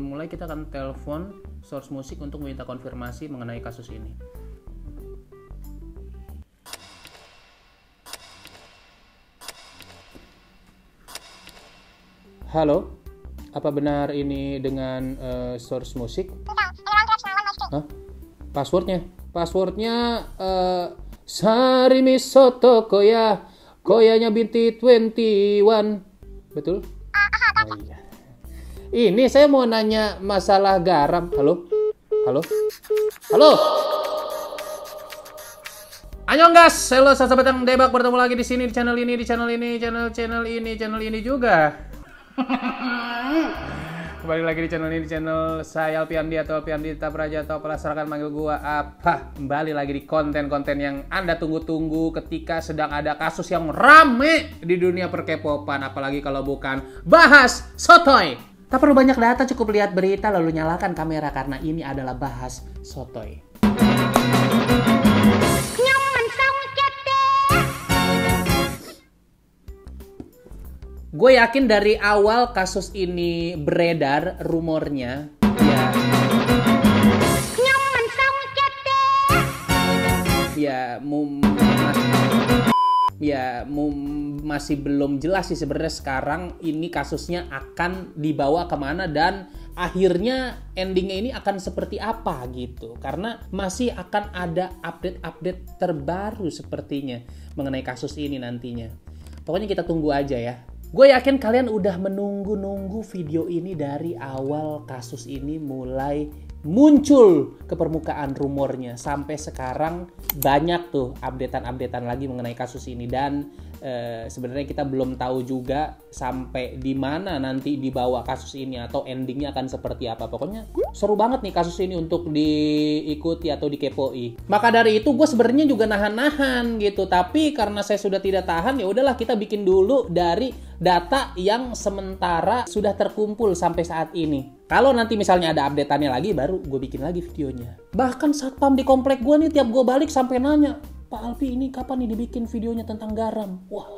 dimulai, kita akan telepon Source Music untuk meminta konfirmasi mengenai kasus ini. Halo, apa benar ini dengan Source Music? Hah? Passwordnya Sarimi Soto Koyanya binti 21. Betul? Oh iya. Ini saya mau nanya masalah garam. Halo? Annyeong guys, halo sahabat yang debak, bertemu lagi di sini, di channel ini juga. Kembali lagi di channel ini, di channel saya Alpiandi atau Alpiandi Tapraja atau penasaran manggil gua apa. Kembali lagi di konten-konten yang Anda tunggu-tunggu ketika sedang ada kasus yang rame di dunia perkepopan, apalagi kalau bukan bahas sotoy. Tak perlu banyak data, cukup lihat berita lalu nyalakan kamera karena ini adalah bahas sotoy. Gue yakin dari awal kasus ini beredar rumornya, masih belum jelas sih sebenarnya sekarang ini kasusnya akan dibawa kemana dan akhirnya endingnya ini akan seperti apa gitu, karena masih akan ada update terbaru sepertinya mengenai kasus ini nantinya. Pokoknya kita tunggu aja ya. Gue yakin kalian udah menunggu-nunggu video ini dari awal kasus ini mulai muncul ke permukaan rumornya. Sampai sekarang banyak tuh updatean lagi mengenai kasus ini. Dan sebenarnya kita belum tahu juga sampai di mana nanti dibawa kasus ini atau endingnya akan seperti apa. Pokoknya seru banget nih kasus ini untuk diikuti atau dikepoi. Maka dari itu gue sebenarnya juga nahan-nahan gitu. Tapi karena saya sudah tidak tahan, ya udahlah kita bikin dulu dari data yang sementara sudah terkumpul sampai saat ini. Kalau nanti misalnya ada update-annya lagi, baru gue bikin lagi videonya. Bahkan satpam di komplek gue nih tiap gue balik sampai nanya, Pak Alpi ini kapan nih dibikin videonya tentang garam? Wah.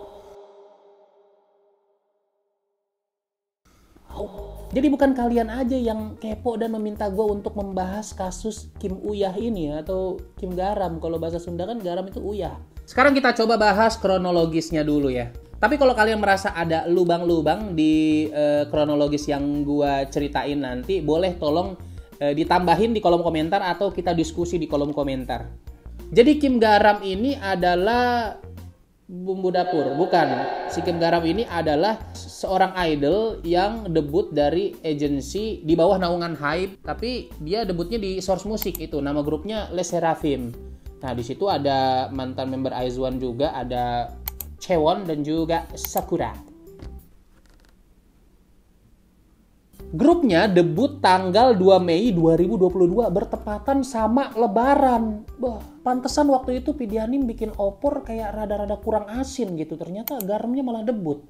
Jadi bukan kalian aja yang kepo dan meminta gue untuk membahas kasus Kim Uyah ini atau Kim Garam. Kalau bahasa Sunda kan garam itu uyah. Sekarang kita coba bahas kronologisnya dulu ya. Tapi kalau kalian merasa ada lubang-lubang di kronologis yang gue ceritain nanti, boleh tolong ditambahin di kolom komentar atau kita diskusi di kolom komentar. Jadi Kim Garam ini adalah bumbu dapur, bukan. Si Kim Garam ini adalah seorang idol yang debut dari agensi di bawah naungan Hype, tapi dia debutnya di Source Music itu, nama grupnya Les Seraphim. Nah, di situ ada mantan member IZ*ONE juga, ada Chaewon dan juga Sakura. Grupnya debut tanggal 2 Mei 2022 bertepatan sama Lebaran. Wah, pantesan waktu itu Pidianim bikin opor kayak rada-rada kurang asin gitu. Ternyata garamnya malah debut.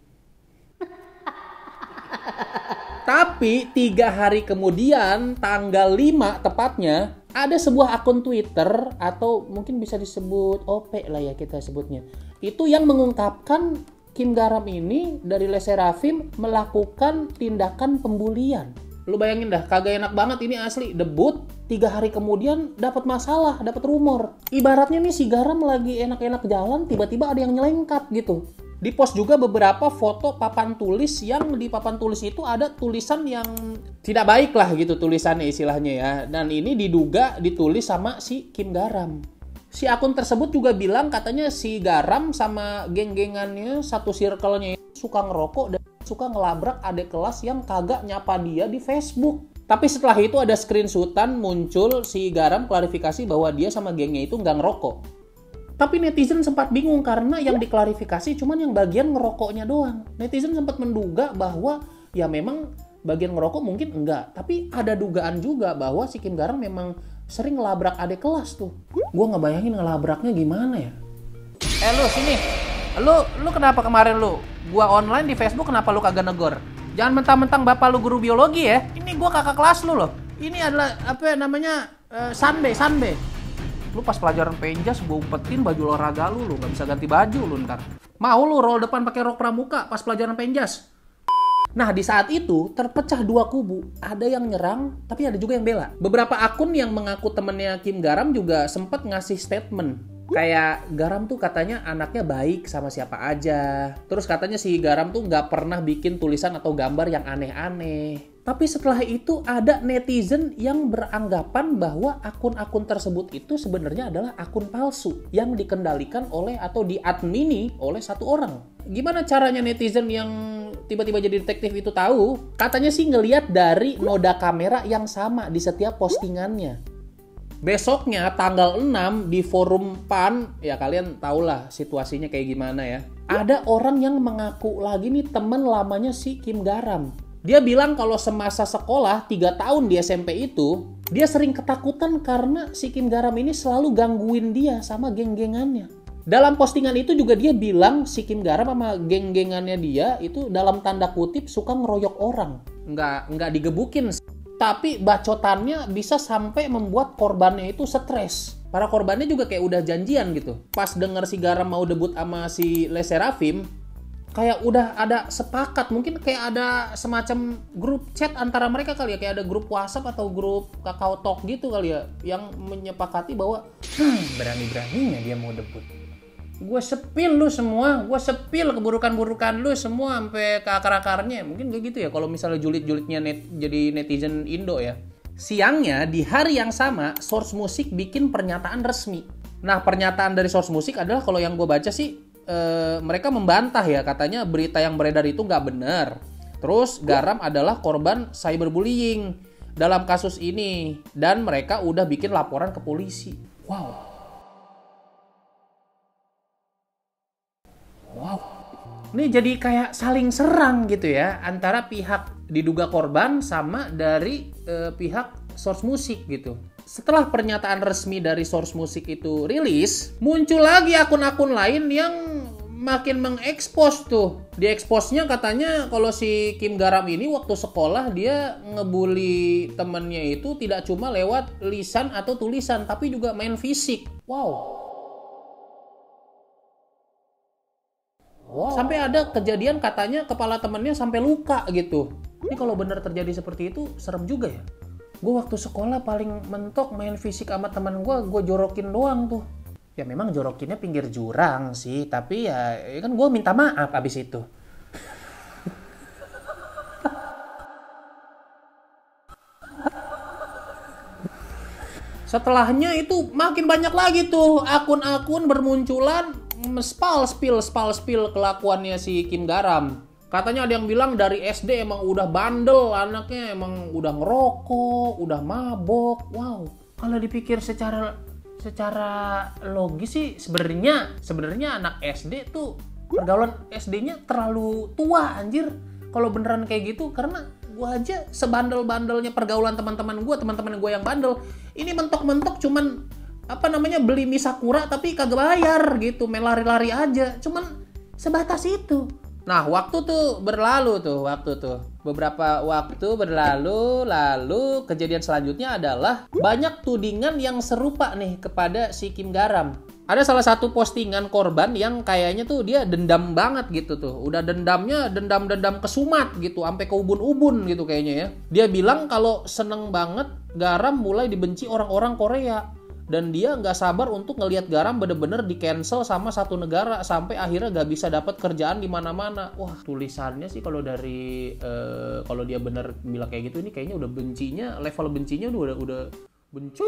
Tapi 3 hari kemudian, tanggal 5 tepatnya, ada sebuah akun Twitter atau mungkin bisa disebut OP lah ya kita sebutnya. Itu yang mengungkapkan Kim Garam ini dari Les Seraphim melakukan tindakan pembulian. Lu bayangin dah, kagak enak banget ini asli. Debut 3 hari kemudian dapat masalah, dapat rumor. Ibaratnya nih si Garam lagi enak-enak jalan, tiba-tiba ada yang nyelengkat gitu. Di post juga beberapa foto papan tulis yang di papan tulis itu ada tulisan yang tidak baik lah gitu tulisannya istilahnya ya. Dan ini diduga ditulis sama si Kim Garam. Si akun tersebut juga bilang katanya si Garam sama geng-gengannya satu circle-nya suka ngerokok dan suka ngelabrak adik kelas yang kagak nyapa dia di Facebook. Tapi setelah itu ada screenshotan muncul si Garam klarifikasi bahwa dia sama gengnya itu nggak ngerokok. Tapi netizen sempat bingung karena yang diklarifikasi cuman yang bagian ngerokoknya doang. Netizen sempat menduga bahwa ya memang bagian ngerokok mungkin enggak. Tapi ada dugaan juga bahwa si Kim Garam memang sering ngelabrak adik kelas tuh. Gue ngebayangin ngelabraknya gimana ya. Lu sini. Lu kenapa kemarin gua online di Facebook kenapa lu kagak negor? Jangan mentang-mentang bapak lu guru biologi ya. Ini gua kakak kelas lu loh. Ini adalah apa namanya? Sanbe. Lu pas pelajaran penjas gue umpetin baju olahraga lu nggak bisa ganti baju lu ntar. Mau lu roll depan pakai rok pramuka pas pelajaran penjas? Nah, di saat itu terpecah dua kubu. Ada yang nyerang, tapi ada juga yang bela. Beberapa akun yang mengaku temennya Kim Garam juga sempat ngasih statement. Kayak Garam tuh katanya anaknya baik sama siapa aja. Terus katanya si Garam tuh nggak pernah bikin tulisan atau gambar yang aneh-aneh. Tapi setelah itu ada netizen yang beranggapan bahwa akun-akun tersebut itu sebenarnya adalah akun palsu yang dikendalikan oleh atau diadmini oleh satu orang. Gimana caranya netizen yang tiba-tiba jadi detektif itu tahu? Katanya sih ngelihat dari noda kamera yang sama di setiap postingannya. Besoknya tanggal 6 di forum PAN, ya kalian tahulah situasinya kayak gimana ya. Ada orang yang mengaku lagi nih teman lamanya si Kim Garam. Dia bilang kalau semasa sekolah 3 tahun di SMP itu, dia sering ketakutan karena si Kim Garam ini selalu gangguin dia sama geng-gengannya. Dalam postingan itu juga dia bilang si Kim Garam sama geng-gengannya dia itu dalam tanda kutip suka ngeroyok orang. Nggak digebukin, tapi bacotannya bisa sampai membuat korbannya itu stres. Para korbannya juga kayak udah janjian gitu. Pas denger si Garam mau debut sama si Le Sserafim, kayak udah ada sepakat, mungkin kayak ada semacam grup chat antara mereka kali ya, kayak ada grup WhatsApp atau grup Kakao Talk gitu kali ya, yang menyepakati bahwa berani-beraninya dia mau debut. Gue sepil lu semua, gue sepil keburukan-burukan lu semua sampai ke akar-akarnya. Mungkin kayak gitu ya kalau misalnya julid-julidnya jadi netizen Indo ya. Siangnya di hari yang sama, Source Music bikin pernyataan resmi. Nah, pernyataan dari Source Music adalah kalau yang gue baca sih mereka membantah ya, katanya berita yang beredar itu nggak benar. Terus Garam adalah korban cyberbullying dalam kasus ini dan mereka udah bikin laporan ke polisi. Wow. Ini jadi kayak saling serang gitu ya antara pihak diduga korban sama dari pihak Source Music gitu. Setelah pernyataan resmi dari Source Music itu rilis, muncul lagi akun-akun lain yang makin mengekspos tuh. Di-eksposnya katanya kalau si Kim Garam ini waktu sekolah dia ngebully temennya itu tidak cuma lewat lisan atau tulisan, tapi juga main fisik. Wow. Sampai ada kejadian katanya kepala temennya sampai luka gitu. Ini kalau benar terjadi seperti itu, serem juga ya. Gue waktu sekolah paling mentok main fisik sama teman gue jorokin doang tuh. Ya memang jorokinnya pinggir jurang sih, tapi ya kan gue minta maaf abis itu. Setelahnya itu makin banyak lagi tuh akun-akun bermunculan spal-spill kelakuannya si Kim Garam. Katanya ada yang bilang dari SD emang udah bandel anaknya, emang udah ngerokok, udah mabok. Wow, kalau dipikir secara logis sih sebenarnya anak SD tuh pergaulan SD-nya terlalu tua anjir. Kalau beneran kayak gitu, karena gue aja sebandel-bandelnya pergaulan teman-teman gue yang bandel. Ini mentok-mentok cuman beli mie Sakura tapi kagak bayar gitu, main lari-lari aja. Cuman sebatas itu. Nah, beberapa waktu berlalu, lalu kejadian selanjutnya adalah banyak tudingan yang serupa nih kepada si Kim Garam. Ada salah satu postingan korban yang kayaknya tuh dia dendam banget gitu tuh. Udah dendam kesumat gitu, sampai ke ubun-ubun gitu kayaknya ya. Dia bilang kalau seneng banget Garam mulai dibenci orang-orang Korea. Dan dia nggak sabar untuk ngelihat Garam bener-bener di-cancel sama satu negara sampai akhirnya nggak bisa dapat kerjaan di mana-mana. Wah, tulisannya sih kalau dari kalau dia bener bilang kayak gitu, ini kayaknya udah level bencinya udah benci.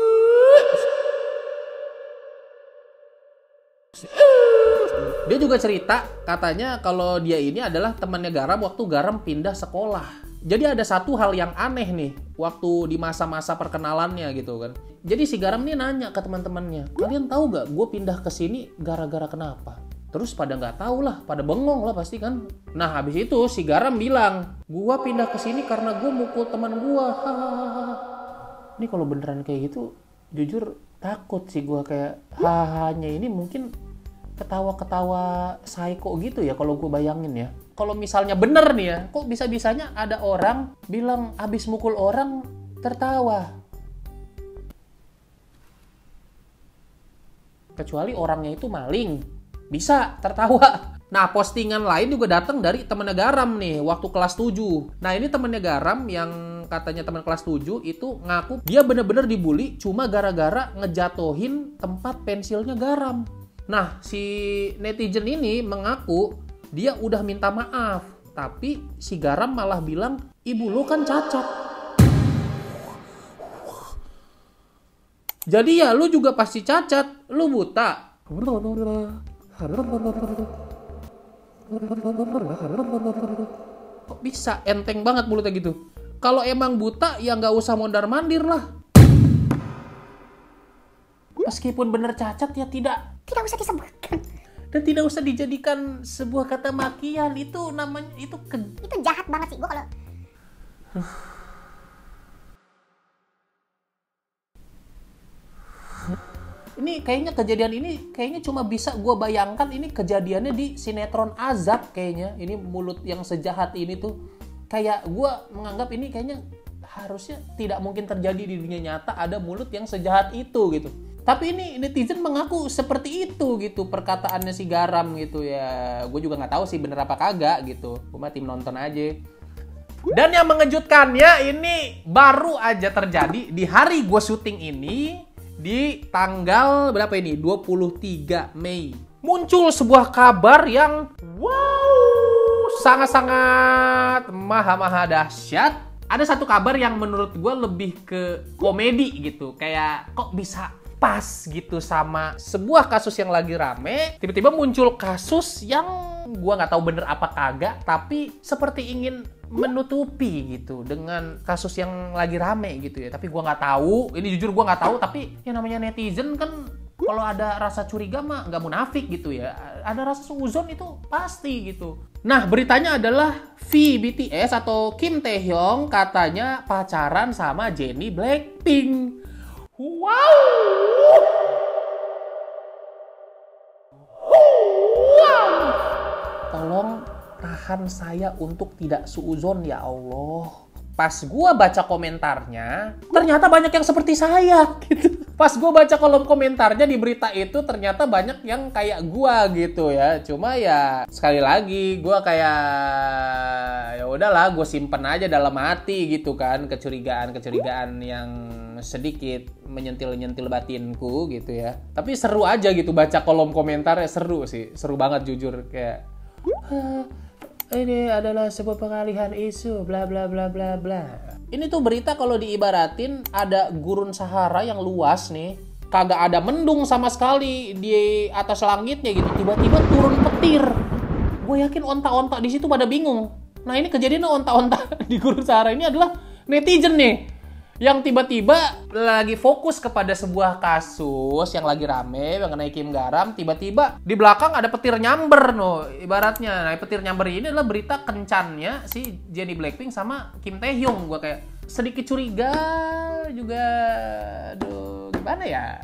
Dia juga cerita katanya kalau dia ini adalah temannya Garam waktu Garam pindah sekolah. Jadi ada satu hal yang aneh nih waktu di masa-masa perkenalannya gitu kan. Jadi si Garam nih nanya ke teman-temannya, kalian tahu gak gue pindah ke sini gara-gara kenapa? Terus pada nggak tahu lah, pada bengong lah pasti kan. Nah habis itu si Garam bilang, gue pindah ke sini karena gue mukul teman gue. Ini kalau beneran kayak gitu, jujur takut sih gue, kayak hahanya ini mungkin ketawa-ketawa psycho gitu ya kalau gue bayangin ya. Kalau misalnya bener nih ya, kok bisa-bisanya ada orang bilang abis mukul orang tertawa. Kecuali orangnya itu maling, bisa tertawa. Nah, postingan lain juga datang dari temennya Garam nih, waktu kelas 7. Nah, ini temennya Garam yang katanya teman kelas 7 itu ngaku dia bener-bener dibully cuma gara-gara ngejatohin tempat pensilnya Garam. Nah, si netizen ini mengaku dia udah minta maaf, tapi si Garam malah bilang, ibu lu kan cacat. Jadi ya lu juga pasti cacat, lu buta. Kok bisa enteng banget mulutnya gitu? Kalau emang buta ya nggak usah mondar-mandir lah. Meskipun bener cacat ya tidak usah disebutkan. Dan tidak usah dijadikan sebuah kata makian. Itu namanya itu jahat banget sih gua kalau ini kayaknya kejadian ini kayaknya cuma bisa gue bayangkan ini kejadiannya di sinetron Azab kayaknya. Ini mulut yang sejahat ini tuh kayak gue menganggap ini kayaknya harusnya tidak mungkin terjadi di dunia nyata ada mulut yang sejahat itu gitu. Tapi ini netizen mengaku seperti itu gitu perkataannya si Garam gitu ya. Gue juga nggak tahu sih bener apa kagak gitu. Gue mah tim nonton aja. Dan yang mengejutkannya ini baru aja terjadi di hari gue syuting ini. Di tanggal berapa ini? 23 Mei. Muncul sebuah kabar yang sangat-sangat maha-maha dahsyat. Ada satu kabar yang menurut gue lebih ke komedi gitu. Kayak kok bisa pas gitu sama sebuah kasus yang lagi rame. Tiba-tiba muncul kasus yang gue nggak tahu bener apa kagak. Tapi seperti ingin menutupi gitu dengan kasus yang lagi rame gitu ya. Tapi gue nggak tahu. Ini jujur gue nggak tahu. Tapi yang namanya netizen kan kalau ada rasa curiga mah nggak munafik gitu ya. Ada rasa suuzon itu pasti gitu. Nah beritanya adalah V BTS atau Kim Taehyung katanya pacaran sama Jennie Blackpink. Wow. Tolong tahan saya untuk tidak suuzon ya Allah. Pas gua baca komentarnya, ternyata banyak yang seperti saya gitu. Pas gua baca kolom komentarnya di berita itu ternyata banyak yang kayak gua gitu ya. Cuma ya sekali lagi gua kayak ya udahlah, gua simpen aja dalam hati gitu kan kecurigaan yang sedikit menyentil-nyentil batinku gitu ya. Tapi seru aja gitu baca kolom komentarnya, seru sih. Seru banget jujur kayak ini adalah sebuah pengalihan isu bla bla bla bla bla. Ini tuh berita kalau diibaratin ada gurun Sahara yang luas nih, kagak ada mendung sama sekali di atas langitnya gitu, tiba-tiba turun petir. Gue yakin onta-onta di situ pada bingung. Nah ini kejadiannya onta-onta di gurun Sahara ini adalah netizen nih yang tiba-tiba lagi fokus kepada sebuah kasus yang lagi rame mengenai Kim Garam, tiba-tiba di belakang ada petir nyamber no ibaratnya. Nah petir nyamber ini adalah berita kencannya si Jennie Blackpink sama Kim Taehyung. Gue kayak sedikit curiga juga, aduh gimana ya,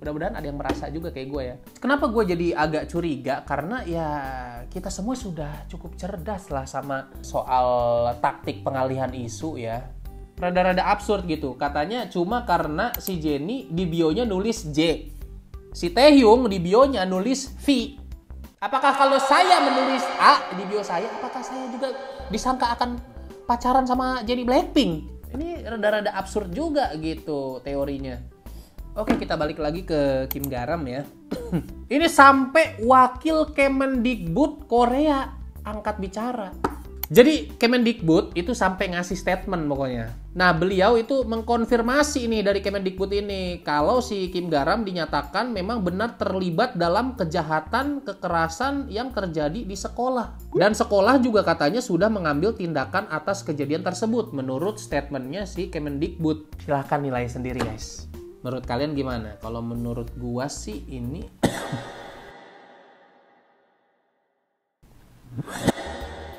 mudah-mudahan ada yang merasa juga kayak gue ya. Kenapa gue jadi agak curiga? Karena ya kita semua sudah cukup cerdas lah sama soal taktik pengalihan isu ya. Rada-rada absurd gitu. Katanya cuma karena si Jennie di bionya nulis J, si Taehyung di bionya nulis V. Apakah kalau saya menulis A di bio saya, apakah saya juga disangka akan pacaran sama Jennie Blackpink? Ini rada-rada absurd juga gitu teorinya. Oke, kita balik lagi ke Kim Garam ya. Ini sampai wakil Kemendikbud Korea angkat bicara. Jadi Kemendikbud itu sampai ngasih statement pokoknya. Nah beliau itu mengkonfirmasi ini dari Kemendikbud ini kalau si Kim Garam dinyatakan memang benar terlibat dalam kejahatan kekerasan yang terjadi di sekolah. Dan sekolah juga katanya sudah mengambil tindakan atas kejadian tersebut menurut statementnya si Kemendikbud. Silahkan nilai sendiri guys. Menurut kalian gimana? Kalau menurut gua sih ini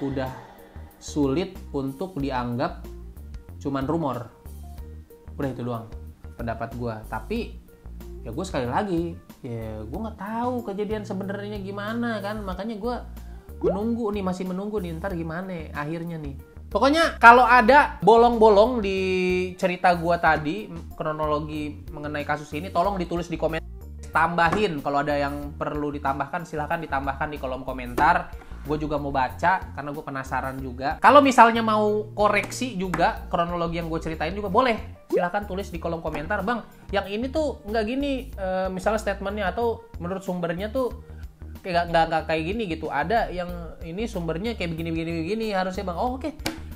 udah sulit untuk dianggap cuman rumor. Udah itu doang pendapat gue. Tapi ya gue sekali lagi ya gue nggak tahu kejadian sebenarnya gimana kan, makanya gue masih menunggu nih ntar gimana akhirnya nih. Pokoknya kalau ada bolong-bolong di cerita gue tadi kronologi mengenai kasus ini tolong ditulis di komen ditambahin. Kalau ada yang perlu ditambahkan, silahkan ditambahkan di kolom komentar. Gue juga mau baca karena gue penasaran juga. Kalau misalnya mau koreksi juga kronologi yang gue ceritain juga boleh. Silahkan tulis di kolom komentar, Bang, yang ini tuh nggak gini, misalnya statementnya atau menurut sumbernya tuh nggak kayak gini gitu. Ada yang ini sumbernya kayak begini harusnya, Bang. Oh, oke.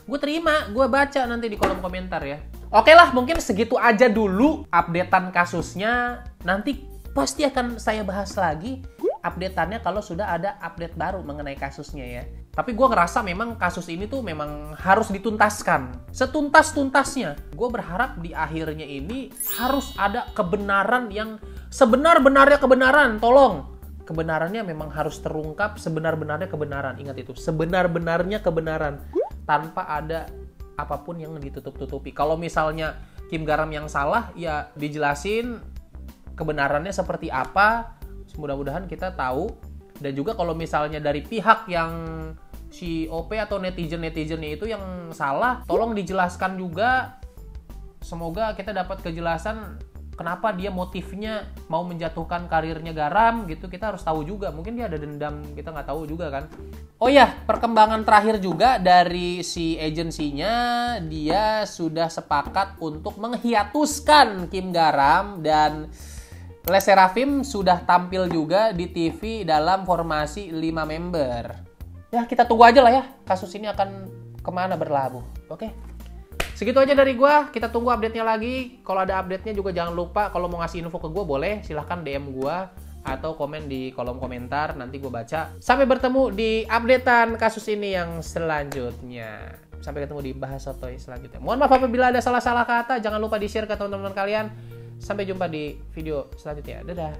Gue terima, gue baca nanti di kolom komentar ya. Oke lah, mungkin segitu aja dulu updatean kasusnya. Nanti pasti akan saya bahas lagi updateannya kalau sudah ada update baru mengenai kasusnya ya. Tapi gue ngerasa memang kasus ini tuh memang harus dituntaskan. Setuntas-tuntasnya. Gue berharap di akhirnya ini harus ada kebenaran yang sebenar-benarnya kebenaran. Tolong. Kebenarannya memang harus terungkap sebenar-benarnya kebenaran. Ingat itu. Sebenar-benarnya kebenaran. Tanpa ada apapun yang ditutup-tutupi. Kalau misalnya Kim Garam yang salah, ya dijelasin kebenarannya seperti apa. Mudah-mudahan kita tahu. Dan juga kalau misalnya dari pihak yang si OP atau netizen-netizennya itu yang salah, tolong dijelaskan juga. Semoga kita dapat kejelasan kenapa dia motifnya mau menjatuhkan karirnya Garam gitu. Kita harus tahu juga. Mungkin dia ada dendam, kita nggak tahu juga kan. Oh ya, perkembangan terakhir juga dari si agensinya, dia sudah sepakat untuk menghiatuskan Kim Garam dan Le Sserafim sudah tampil juga di TV dalam formasi 5 member. Ya, kita tunggu aja lah ya. Kasus ini akan kemana berlabuh. Oke. Segitu aja dari gua. Kita tunggu update-nya lagi. Kalau ada update-nya juga jangan lupa. Kalau mau ngasih info ke gua boleh. Silahkan DM gua. Atau komen di kolom komentar. Nanti gua baca. Sampai bertemu di updatean kasus ini yang selanjutnya. Sampai ketemu di Bahas Sotoy selanjutnya. Mohon maaf apabila ada salah-salah kata. Jangan lupa di-share ke teman-teman kalian. Sampai jumpa di video selanjutnya. Dadah.